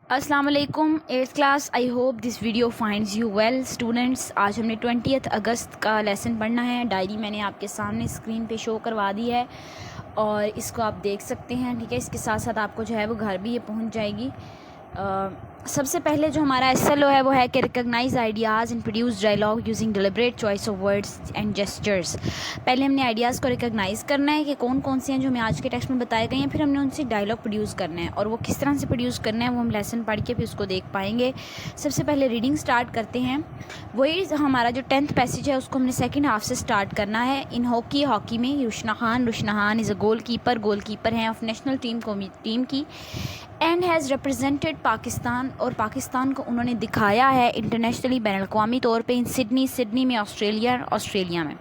अस्सलाम वालेकुम 8th class. I hope this video finds you well students. आज हमने 20 अगस्त का लेसन पढ़ना है। डायरी मैंने आपके सामने स्क्रीन पे शो करवा दी है और इसको आप देख सकते हैं, ठीक है। इसके साथ साथ आपको जो है वो घर भी ये पहुंच जाएगी। सबसे पहले जो हमारा एसएलओ है वो है कि recognise ideas and produce dialogue using deliberate choice of words and gestures. पहले हमने आइडियाज़ को रिकॉग्नाइज़ करना है कि कौन कौन से हैं जो हमें आज के टेक्स्ट में बताए गए हैं, फिर हमने उनसे डायलॉग प्रोड्यूस करना है और वो किस तरह से प्रोड्यूस करना है वो हम लेसन पढ़ के फिर उसको देख पाएंगे। सबसे पहले रीडिंग स्टार्ट करते हैं। वही हमारा जो 10th पैसेज है उसको हमने सेकेंड हाफ से स्टार्ट करना है। इन हॉकी में रुशनाहान इज़ अ गोल कीपर हैं ऑफ नेशनल टीम की एंड हैज़ रिप्रेजेंटेड पाकिस्तान, और पाकिस्तान को उन्होंने दिखाया है इंटरनेशनली बैनुल-अक़वामी तौर पे इन सिडनी में ऑस्ट्रेलिया में।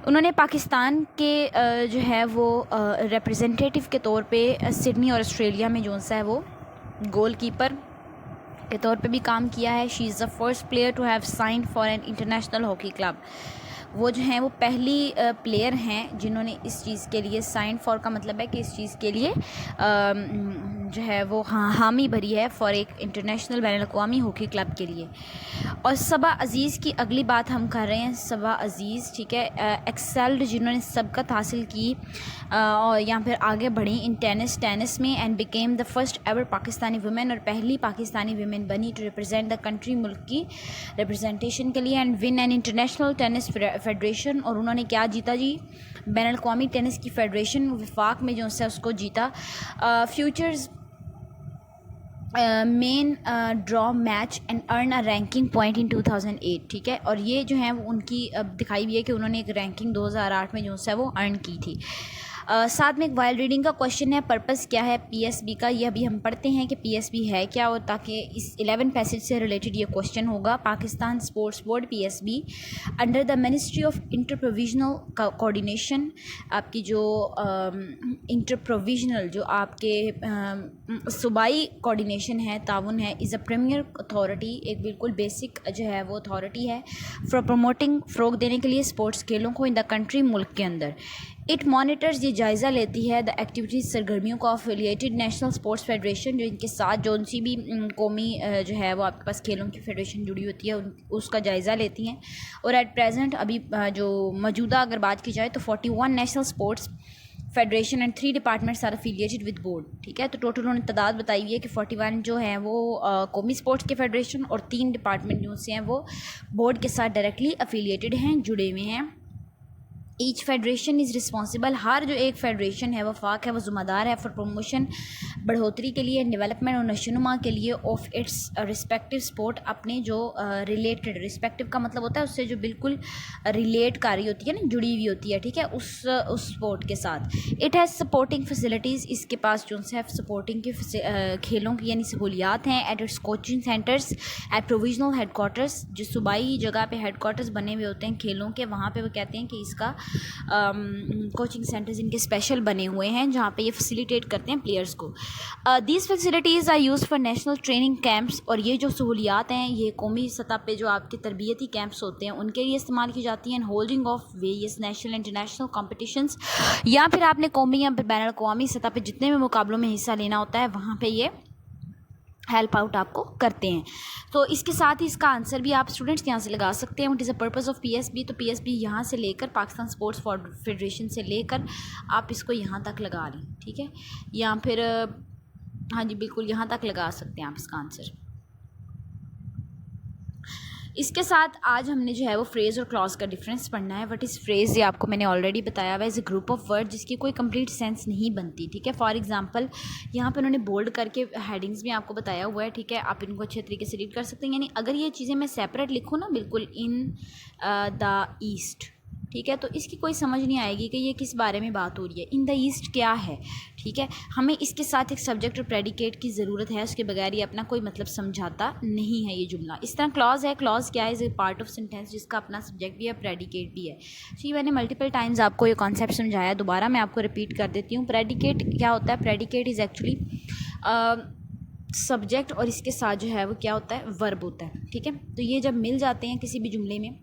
उन्होंने पाकिस्तान के जो है वो रिप्रेजेंटेटिव के तौर पे सिडनी और ऑस्ट्रेलिया में जो सा है वो गोल कीपर के तौर पे भी काम किया है। She is the first player to have signed for an international hockey club. वो जो हैं वो पहली प्लेयर हैं जिन्होंने इस चीज़ के लिए साइन फॉर का मतलब है कि इस चीज़ के लिए जो है वो हामी भरी है फॉर एक इंटरनेशनल बैनुल-अक़वामी हॉकी क्लब के लिए। और सबा अज़ीज़ की अगली बात हम कर रहे हैं। सबा अज़ीज़, ठीक है, एक्सेल्ड, जिन्होंने सबकत हासिल की और यहाँ फिर आगे बढ़ी इन टेनिस में and became the first ever Pakistani women, और पहली पाकिस्तानी वुमेन बनी टू रिप्रेजेंट द कंट्री, मुल्क की रिप्रेजेंटेशन के लिए, and win an international tennis federation. और उन्होंने क्या जीता जी? बैनुल-अक़वामी टेनिस की फेडरेशन विफाक में जो है उसको जीता। Futures main draw match and earn a ranking point in 2008, ठीक है। और ये जो है वो उनकी दिखाई भी है कि उन्होंने एक रैंकिंग 2008 में जो है वो अर्न की थी। साथ में एक वाइल्ड रीडिंग का क्वेश्चन है, पर्पस क्या है पीएसबी का, ये अभी हम पढ़ते हैं कि पीएसबी है क्या, और ताकि इस 11 पैसेज से रिलेटेड ये क्वेश्चन होगा। Pakistan sports board PSB under the ministry of inter provisional coordination, आपकी जो इंटर प्रोविजनल जो आपके सूबाई कोऑर्डिनेशन है, ताउन है, इज़ अ प्रीमियर अथॉरिटी, एक बिल्कुल बेसिक जो है वो अथॉरिटी है फॉर प्रमोटिंग, फ़रोग देने के लिए स्पोर्ट्स खेलों को इन द कंट्री, मुल्क के अंदर। इट मॉनिटर्स, ये जायज़ा लेती है द एक्टिविटीज़, सरगर्मियों को एफिलिएटेड नेशनल स्पोर्ट्स फेडरेशन, जो इनके साथ जो सी भी कौमी जो है वो आपके पास खेलों की फेडरेशन जुड़ी होती है उसका जायज़ा लेती हैं। और एट प्रेजेंट अभी जो मौजूदा अगर बात की जाए तो 41 national sports federation and 3 departments are affiliated with board, ठीक है। तो टोटल उन्होंने तादाद बताई हुई है कि 41 जो है वो कौमी स्पोर्ट्स के फेडरेशन और 3 डिपार्टमेंट जो से हैं वो बोर्ड के साथ डायरेक्टली एफिलिएटेड हैं, जुड़े हुए हैं। ईच फेडरेशन इज़ रिस्पॉन्सिबल, हर जो एक फेडरेशन है वफाक है वो ज़िम्मेदार है फॉर प्रमोशन, बढ़ोतरी के लिए, डेवलपमेंट और नशोनुमा के लिए ऑफ इट्स रिस्पेक्टिव स्पोर्ट, अपने जो रिलेटेड, रिस्पेक्टिव का मतलब होता है उससे जो बिल्कुल रिलेट कर रही होती है ना, जुड़ी हुई होती है, ठीक है, उस स्पोर्ट के साथ। इट हैज़ सपोर्टिंग फैसिलिटीज़, इसके पास जो है सपोर्टिंग की खेलों की यानी सहूलियात हैं। At its coaching centres at provisional headquarters, जो सूबाई जगह पे हेडकोार्टर्स बने हुए होते हैं खेलों के, वहाँ पे वो कहते हैं कि इसका कोचिंग सेंटर्स इनके स्पेशल बने हुए हैं जहाँ पे ये फैसिलिटेट करते हैं प्लेयर्स को। These facilities are use for national training camps, और ये जो सहूलियात हैं ये कौमी सतह पे जो आपके तरबियती कैंप्स होते हैं उनके लिए इस्तेमाल की जाती हैं। Holding of various national international competitions, या फिर आपने कौमी या बैनुल-अक़वामी सतह पे जितने भी मुकाबलों में हिस्सा लेना होता है वहाँ पर ये हेल्प आउट आपको करते हैं। तो इसके साथ ही इसका आंसर भी आप स्टूडेंट्स यहाँ से लगा सकते हैं। What is the purpose of PSB, तो पीएसबी यहाँ से लेकर पाकिस्तान स्पोर्ट्स फेडरेशन से लेकर आप इसको यहाँ तक लगा लें, ठीक है, या फिर हाँ जी बिल्कुल यहाँ तक लगा सकते हैं आप इसका आंसर। इसके साथ आज हमने जो है वो फ्रेज़ और क्लॉज का डिफरेंस पढ़ना है। व्हाट इज़ फ्रेज़, ये आपको मैंने ऑलरेडी बताया हुआ है, is a group of word जिसकी कोई कंप्लीट सेंस नहीं बनती, ठीक है। फॉर एग्जांपल यहाँ पे उन्होंने बोल्ड करके हेडिंग्स भी आपको बताया हुआ है, ठीक है, आप इनको अच्छे तरीके से रीड कर सकते हैं। यानी अगर ये चीज़ें मैं सेपरेट लिखूँ ना, बिल्कुल इन द ईस्ट, ठीक है, तो इसकी कोई समझ नहीं आएगी कि ये किस बारे में बात हो रही है। इन द ईस्ट क्या है, ठीक है, हमें इसके साथ एक सब्जेक्ट और प्रेडिकेट की ज़रूरत है, उसके बगैर ये अपना कोई मतलब समझाता नहीं है ये जुमला। इस तरह क्लॉज है, क्लॉज क्या है, is a part of sentence जिसका अपना सब्जेक्ट भी है, प्रेडिकेट भी है। तो ये मैंने मल्टीपल टाइम्स आपको ये कॉन्सेप्ट समझाया, दोबारा मैं आपको रिपीट कर देती हूँ। प्रेडिकेट क्या होता है? प्रेडिकेट इज़ एक्चुअली सब्जेक्ट और इसके साथ जो है वो क्या होता है? वर्ब होता है, ठीक है। तो ये जब मिल जाते हैं किसी भी जुमले में,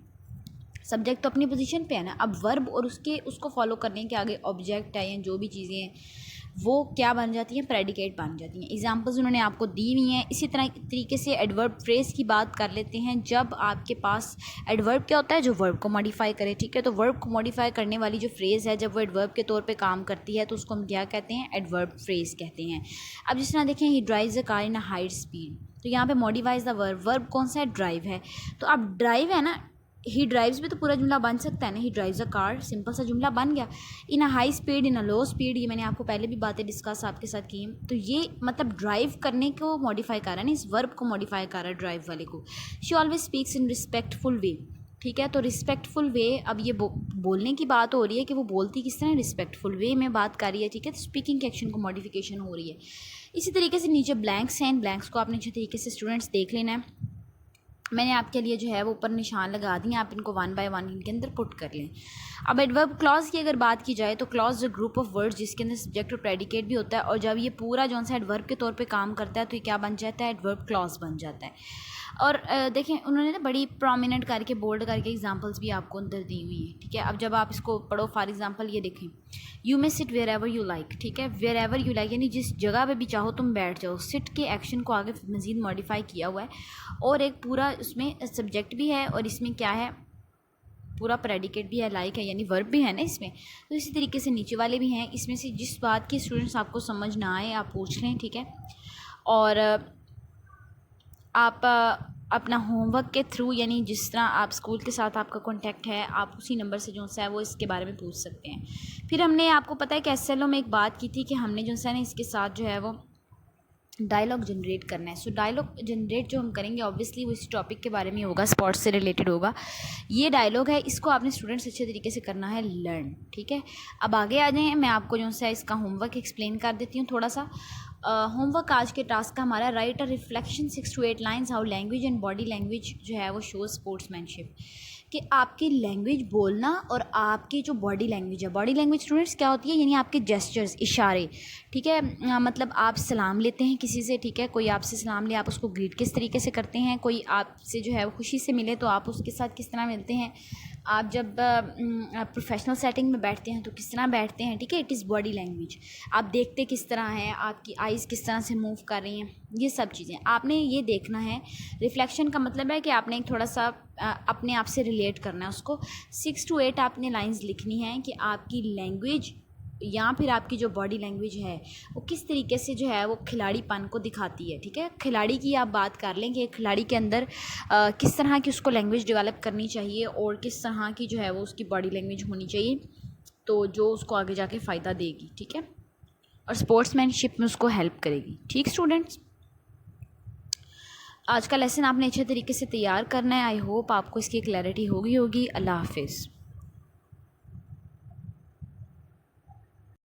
सब्जेक्ट तो अपनी पोजीशन पे है ना, अब वर्ब और उसको फॉलो करने के आगे ऑब्जेक्ट है या जो भी चीज़ें हैं वो क्या बन जाती हैं, प्रेडिकेट बन जाती हैं। एग्जांपल्स उन्होंने आपको दी हुई हैं। इसी तरह तरीके से एडवर्ब फ्रेज़ की बात कर लेते हैं। जब आपके पास एडवर्ब क्या होता है, जो वर्ब को मॉडिफाई करे, ठीक है। तो वर्ब को मॉडिफाई करने वाली जो फ्रेज़ है, जब वो एडवर्ब के तौर पे काम करती है तो उसको हम क्या कहते हैं, एडवर्ब फ्रेज़ कहते हैं। अब जिस तरह देखें, ही drives a car in a high speed, तो यहाँ पे मॉडिफाइज द वर्ब, वर्ब कौन सा है, ड्राइव है। तो अब ड्राइव है ना, ही ड्राइव्स भी तो पूरा जुमला बन सकता है ना, he drives a car, simple सा जुमला बन गया। In a high speed, in a low speed, ये मैंने आपको पहले भी बातें डिस्कस आपके साथ की हैं। तो ये मतलब ड्राइव करने को मॉडिफाई कर रहा है ना, इस वर्ब को मॉडिफाई कर रहा है ड्राइव वाले को। She always speaks in respectful way, ठीक है। तो रिस्पेक्टफुल वे, अब ये बोलने की बात हो रही है कि वो बोलती किस तरह, रिस्पेक्टफुल वे में बात कर रही है, ठीक है। तो स्पीकिंग के एक्शन को मॉडिफिकेशन हो रही है। इसी तरीके से नीचे ब्लैंक्स हैं, ब्लैंक्स को आपने अच्छे तरीके से स्टूडेंट्स देख लेना है। मैंने आपके लिए जो है वो ऊपर निशान लगा दिए, आप इनको 1 बाय 1 इनके अंदर पुट कर लें। अब एडवर्ब क्लॉज की अगर बात की जाए तो क्लॉज जो ग्रुप ऑफ वर्ड्स जिसके अंदर सब्जेक्ट और प्रेडिकेट भी होता है, और जब ये पूरा जो सा एडवर्ब के तौर पे काम करता है तो ये क्या बन जाता है, एडवर्ब क्लॉज बन जाता है। और देखें उन्होंने ना बड़ी प्रोमिनेंट करके बोल्ड करके एग्जांपल्स भी आपको अंदर दी हुई हैं, ठीक है। अब जब आप इसको पढ़ो, फॉर एग्जांपल ये देखें, you may sit wherever you like, ठीक है। वेयर एवर यू लाइक यानी जिस जगह पे भी चाहो तुम बैठ जाओ। सिट के एक्शन को आगे मज़ीद मॉडिफाई किया हुआ है, और एक पूरा उसमें सब्जेक्ट भी है, और इसमें क्या है, पूरा प्रेडिकेट भी है, लाइक है यानी वर्ब भी है ना इसमें। तो इसी तरीके से नीचे वाले भी हैं। इसमें से जिस बात की स्टूडेंट्स आपको समझ ना आए आप पूछ लें, ठीक है। और आप अपना होमवर्क के थ्रू, यानी जिस तरह आप स्कूल के साथ आपका कांटेक्ट है, आप उसी नंबर से जो सा है वो इसके बारे में पूछ सकते हैं। फिर हमने आपको पता है कि SLO में एक बात की थी कि हमने जो सा ना इसके साथ जो है वो डायलॉग जनरेट करना है। सो डायलॉग जनरेट जो हम करेंगे ऑब्वियसली वो इस टॉपिक के बारे में होगा, स्पोर्ट्स से रिलेटेड होगा। ये डायलॉग है, इसको आपने स्टूडेंट्स अच्छे तरीके से करना है लर्न, ठीक है। अब आगे आ जाएँ, मैं आपको जो सा इसका होमवर्क एक्सप्लेन कर देती हूँ थोड़ा सा। होमवर्क आज के टास्क का हमारा, right a reflection 6 to 8 lines how language and body language जो है वो शो स्पोर्ट्समैनशिप, कि आपकी लैंग्वेज बोलना और आपकी जो बॉडी लैंग्वेज है, बॉडी लैंग्वेज स्टूडेंट्स क्या होती है, यानी आपके जेस्चर्स, इशारे, ठीक है। मतलब आप सलाम लेते हैं किसी से, ठीक है, कोई आपसे सलाम ले, आप उसको ग्रीट किस तरीके से करते हैं, कोई आपसे जो है वो खुशी से मिले तो आप उसके साथ किस तरह मिलते हैं, आप जब प्रोफेशनल सेटिंग में बैठते हैं तो किस तरह बैठते हैं, ठीक है। It is body language. आप देखते किस तरह हैं, आपकी आइज़ किस तरह से मूव कर रही हैं, ये सब चीज़ें आपने ये देखना है। रिफ्लेक्शन का मतलब है कि आपने एक थोड़ा सा अपने आप से रिलेट करना है उसको। 6 to 8 आपने लाइंस लिखनी है कि आपकी लैंग्वेज या फिर आपकी जो बॉडी लैंग्वेज है वो किस तरीके से जो है वो खिलाड़ीपन को दिखाती है, ठीक है। खिलाड़ी की आप बात कर लें कि खिलाड़ी के अंदर किस तरह की उसको लैंग्वेज डेवलप करनी चाहिए और किस तरह की जो है वो उसकी बॉडी लैंग्वेज होनी चाहिए, तो जो उसको आगे जाके फ़ायदा देगी, ठीक है, और स्पोर्ट्समैनशिप में उसको हेल्प करेगी। ठीक स्टूडेंट्स, आज का लेसन आपने अच्छे तरीके से तैयार करना है। आई होप आपको इसकी क्लैरिटी होगी। अल्लाह हाफिज़।